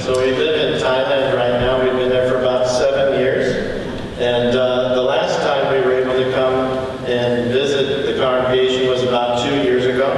So we live in Thailand right now. We've been there for about 7 years. And the last time we were able to come and visit the congregation was about 2 years ago.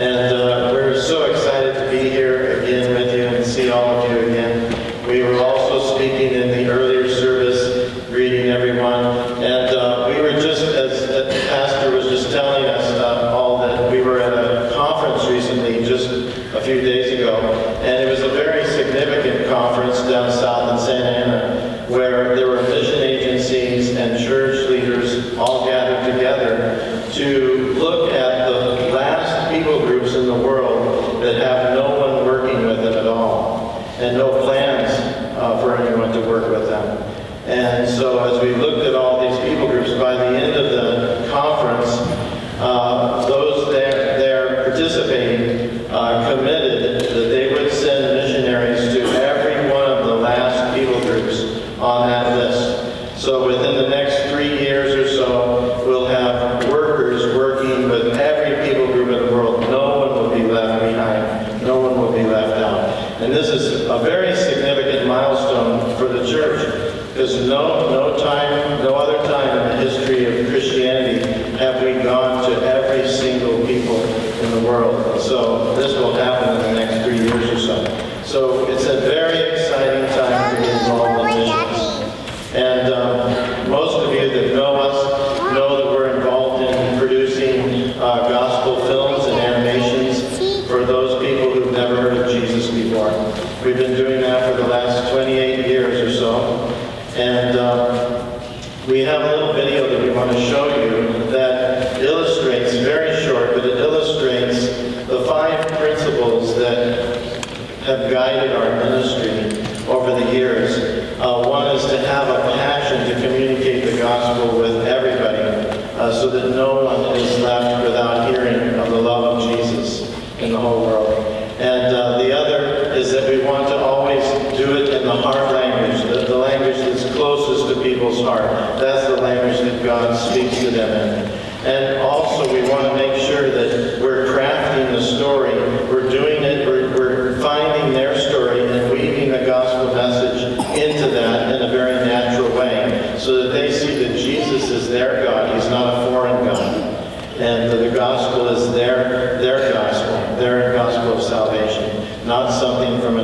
And we're so excited to be here again with you and see all of you again. We were also speaking in the earlier service, greeting everyone. And we were just, as the pastor was just telling us all, that we were at a conference recently, just a few days ago. And it was a very significant conference down south in Santa Ana, where there were mission agencies and church leaders all gathered together to look at the last people groups in the world that have no one working with them at all, and no plans for anyone to work with them. And so as we looked at all these people groups, by the end of the conference, those there participating committed that they would send missionaries to every one of the last people groups on that list. So within the next 3 years or so, we'll have workers working with every people group in the world. No one will be left behind. No one will be left out. And this is a very significant milestone for the church, because no other time in the history of Christianity have we gone to every single people in the world. And so this will happen in the next 3 years or so. So it's a very exciting time to be involved in missions. And most of you that know us know that we're involved in producing gospel films and animations for those people who've never heard of Jesus before. We've been doing that for the last 28 years or so. And we have a little video that we want to show you that illustrates, very short, but it illustrates the 5 principles that have guided our ministry over the years. One is to have a passion to communicate the gospel with everybody, so that no one is left without hearing of the love of Jesus in the whole world. And the other is that we want to always do it in the heart language, the language that's closest to people's heart. That's the language that God speaks to them in. And also we want to make sure that we're crafting the story. We're doing it, we're finding their story and weaving the gospel message into that in a very natural way, so that they see that Jesus is their God. He's not a foreign God. And the gospel is their gospel, their gospel of salvation, not something from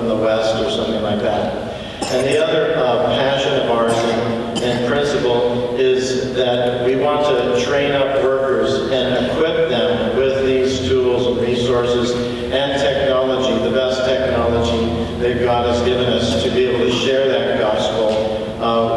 the West or something like that. And the other passion of ours and principle is that we want to train up workers and equip them with these tools and resources and technology, the best technology that God has given us to be able to share that gospel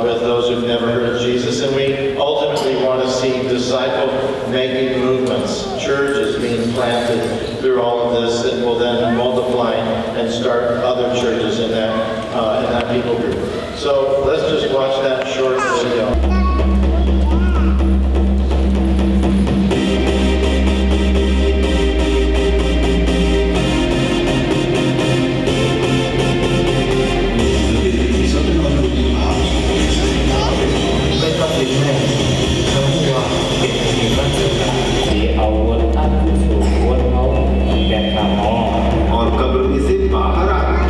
with those who've never heard of Jesus. And we ultimately want to see disciple-making movements, churches being planted through all of this that will then multiply and start other churches in that people group. So let's just watch that short video. और कब्र से बाहर आ गए।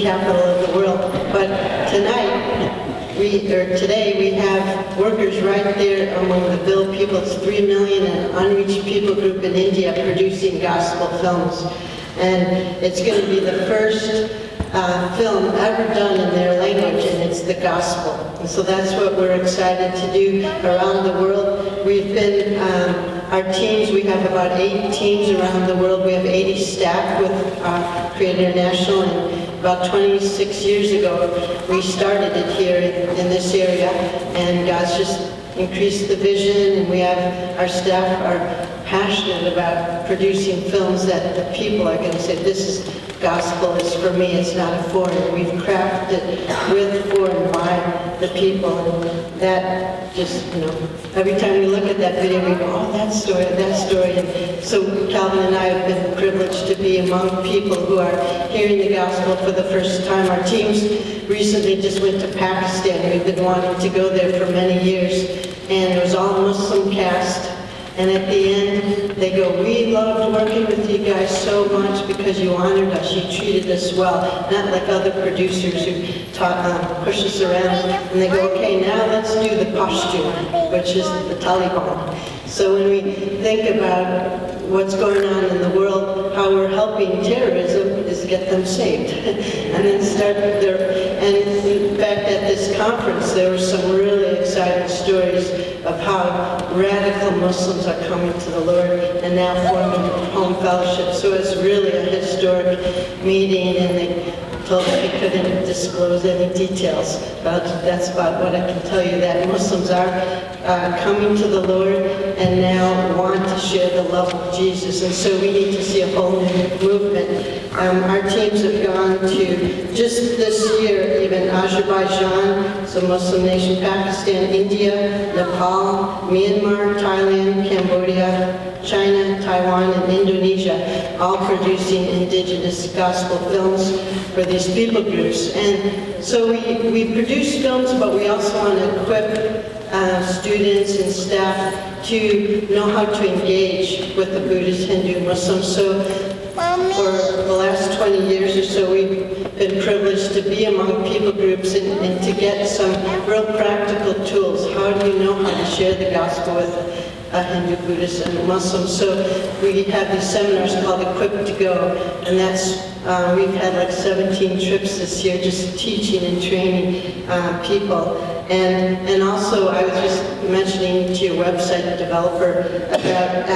capital of the world. But today we have workers right there among the Bill people. It's 3 million, an unreached people group in India producing gospel films. And it's going to be the first film ever done in their language, and it's the gospel. And so that's what we're excited to do around the world. We've been, our teams, we have about 8 teams around the world. We have 80 staff with Create International, and about 26 years ago, we started it here in this area, and God's just increased the vision, and we have, our staff are passionate about producing films that the people are going to say, this is gospel, is for me, it's not a foreigner. We've crafted it with, for, and by the people, and that just, every time we look at that video, we go, oh, that story, and so Calvin and I have been privileged to be among people who are hearing the gospel for the first time. Our teams recently just went to Pakistan. We've been wanting to go there for many years, and it was all Muslim cast. And at the end, they go, we loved working with you guys so much because you honored us, you treated us well. Not like other producers who push us around. And they go, okay, now let's do the Pashtun, which is the Taliban. So when we think about what's going on in the world, how we're helping terrorism is get them saved. And then start there. And in fact, at this conference, there were some really exciting stories of how radical Muslims are coming to the Lord and now forming home fellowship. So it's really a historic meeting, and they told us we couldn't disclose any details, but that's about what I can tell you, that Muslims are coming to the Lord and now want to share the love of Jesus, and so we need to see a whole new movement. Our teams have gone to, just this year, even Azerbaijan, it's a Muslim nation, Pakistan, India, Nepal, Myanmar, Thailand, Cambodia, China, Taiwan, and Indonesia, all producing indigenous gospel films for these people groups. And so we produce films, but we also want to equip students and staff to know how to engage with the Buddhist, Hindu, Muslim. So for the last 20 years or so, we've been privileged to be among people groups and to get some real practical tools. How do you know how to share the gospel with a Hindu, Buddhist, and Muslim? So we have these seminars called Equipped to Go, and that's, we've had like 17 trips this year just teaching and training people. And also, I was just mentioning to your website developer about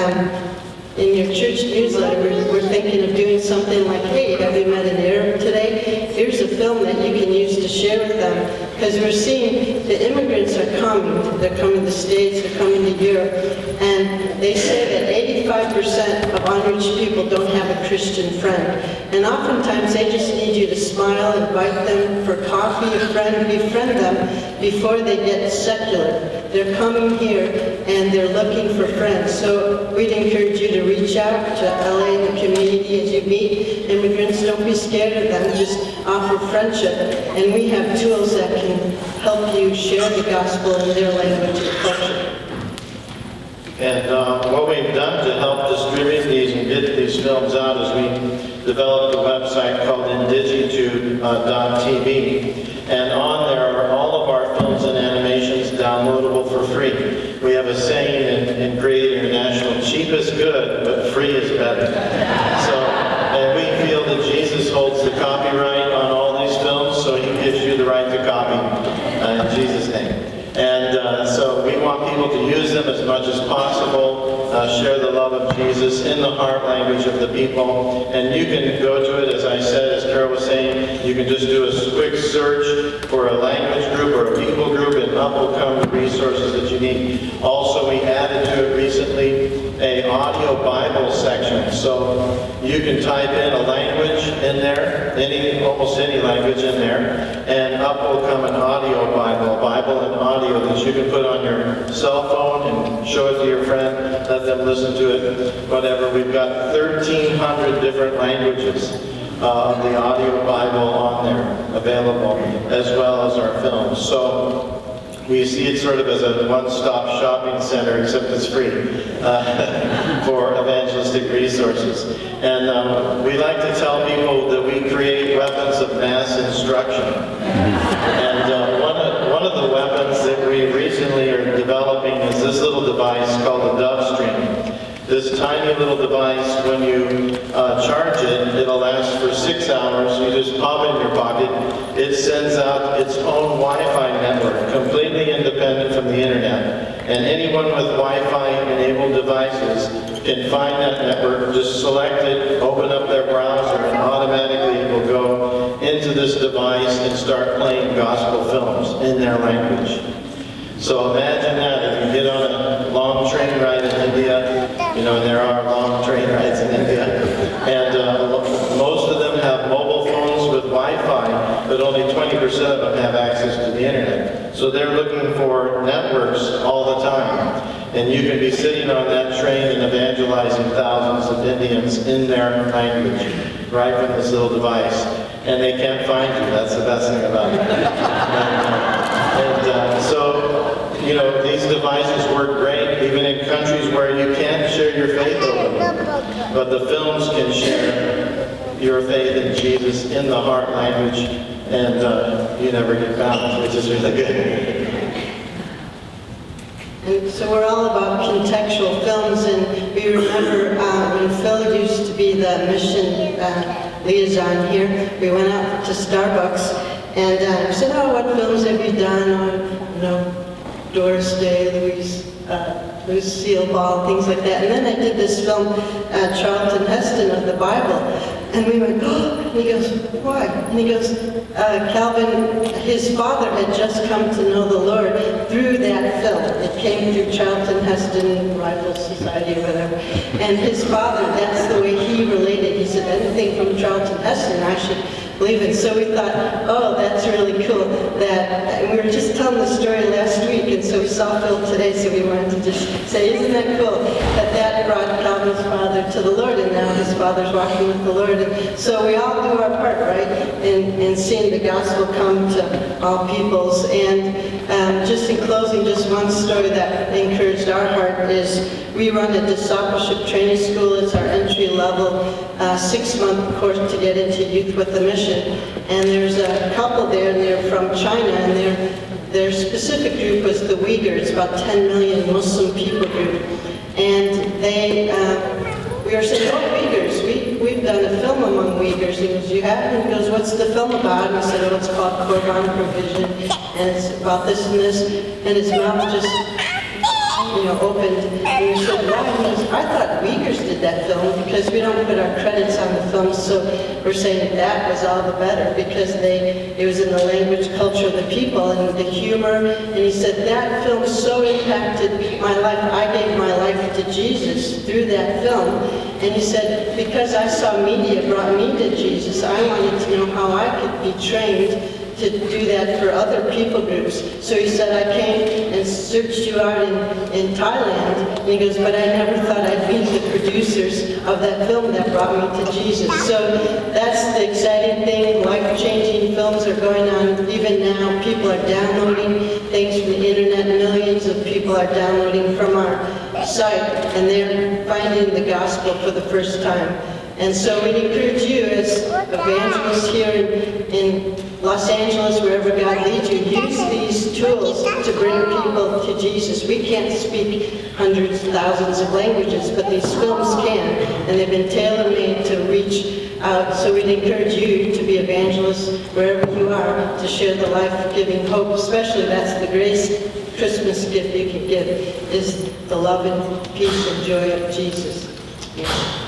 in your church newsletter, we're thinking of doing something like, hey, have you met an Arab today? Here's a film that you can use to share with them. Because we're seeing the immigrants are coming. They're coming to the States, they're coming to Europe. And they say that 85% of unreached people don't have a Christian friend. And oftentimes they just need you to smile, invite them for coffee, befriend them before they get secular. They're coming here and they're looking for friends. So we'd encourage you to reach out to LA and the community as you meet immigrants. Don't be scared of them, just offer friendship. And we have tools that can help you share the gospel in their language and culture. And what we've done to help distribute these and get these films out is we developed a website called indigitude.tv. And on there are all of our films and animations downloadable for free. We have a saying in Create International, cheap is good, but free is better. So, and we feel that Jesus holds the copyright on all these films, so he gives you the right to copy in Jesus' name. And so we want people to use them as much as possible, share the love of Jesus in the heart language of the people. And you can go to it, as I said, as Carol was saying, you can just do a quick search for a language group or a people group, and up will come the resources that you need. Also, we added to it recently an audio Bible section. So you can type in a language in there, almost any language in there, and up will come an audio Bible, a Bible and audio that you can put on your cell phone and show it to your friend, let them listen to it, whatever. We've got 1,300 different languages of the audio Bible on there available, as well as our films. So we see it sort of as a one-stop shopping center, except it's free for evangelism. evangelistic resources. And we like to tell people that we create weapons of mass instruction. And one of the weapons that we recently are developing is this little device called the Dove Stream. This tiny little device, when you charge it, it'll last for 6 hours. You just pop it in your pocket. It sends out its own Wi-Fi network, completely independent from the internet. And anyone with Wi-Fi enabled devices can find that network, just select it, open up their browser, and automatically it will go into this device and start playing gospel films in their language. So imagine that if you get on a long train ride in India, you know, there are long train rides in India, and most of them have mobile phones with Wi-Fi, but only 20% of them have access to the internet. So they're looking for networks all the time. And you can be sitting on that train and evangelizing thousands of Indians in their language, right from this little device. And they can't find you. That's the best thing about it. So, you know, these devices work great, even in countries where you can't share your faith over them. But the films can share your faith in Jesus in the heart language, and you never get bound, which is really good. And so we're all about contextual films, and we remember when Phil used to be the mission liaison here, we went out to Starbucks, and we said, oh, what films have you done? Oh, you know, Doris Day, Lucille Ball, things like that. And then I did this film, Charlton Heston of the Bible. And we went, oh, and he goes, why? And he goes, Calvin, his father had just come to know the Lord through that film. It came through Charlton Heston Rifle Society or whatever. And his father, that's the way he related. He said, anything from Charlton Heston, I should believe it. So we thought, oh, that's really cool. And we were just telling the story last week, and so we saw Phil today, so we wanted to just say, isn't that cool? That brought Calvin's father to the Lord, and now his father's walking with the Lord. And so we all do our part, right, in seeing the gospel come to all peoples. And just in closing, just one story that encouraged our heart is we run a discipleship training school. It's our entry-level 6-month course to get into Youth with a Mission. And there's a couple there, and they're from China, and their specific group was the Uyghurs, about 10 million Muslim people group. And we were saying, oh, Uyghurs, we've done a film among Uyghurs. He goes, you have? And he goes, what's the film about? And I said, oh, it's called Korban Provision, and it's about this and this. And his mouth just, opened. And we said, why? And he goes, I thought Uyghurs did that film because we don't put our credits on the film. So we're saying that was all the better because it was in the language, culture of the people and the humor. And he said, that film so impacted my life. I gave my life to Jesus through that film. And he said, because I saw media brought me to Jesus, I wanted to know how I could be trained to do that for other people groups. So he said, I came and searched you out in Thailand. And he goes, but I never thought I'd meet the producers of that film that brought me to Jesus. So that's the exciting thing. Life-changing films are going on even now. People are downloading things from the internet. Millions of people are downloading from our site, and they're finding the gospel for the first time. And so we'd encourage you as evangelists here in Los Angeles, wherever God leads you, use these tools to bring people to Jesus. We can't speak hundreds, thousands of languages, but these films can, and they've been tailor-made to reach out. So we'd encourage you to be evangelists wherever you are, to share the life-giving hope. Especially, that's the greatest Christmas gift you can give, is the love and peace and joy of Jesus. Yeah.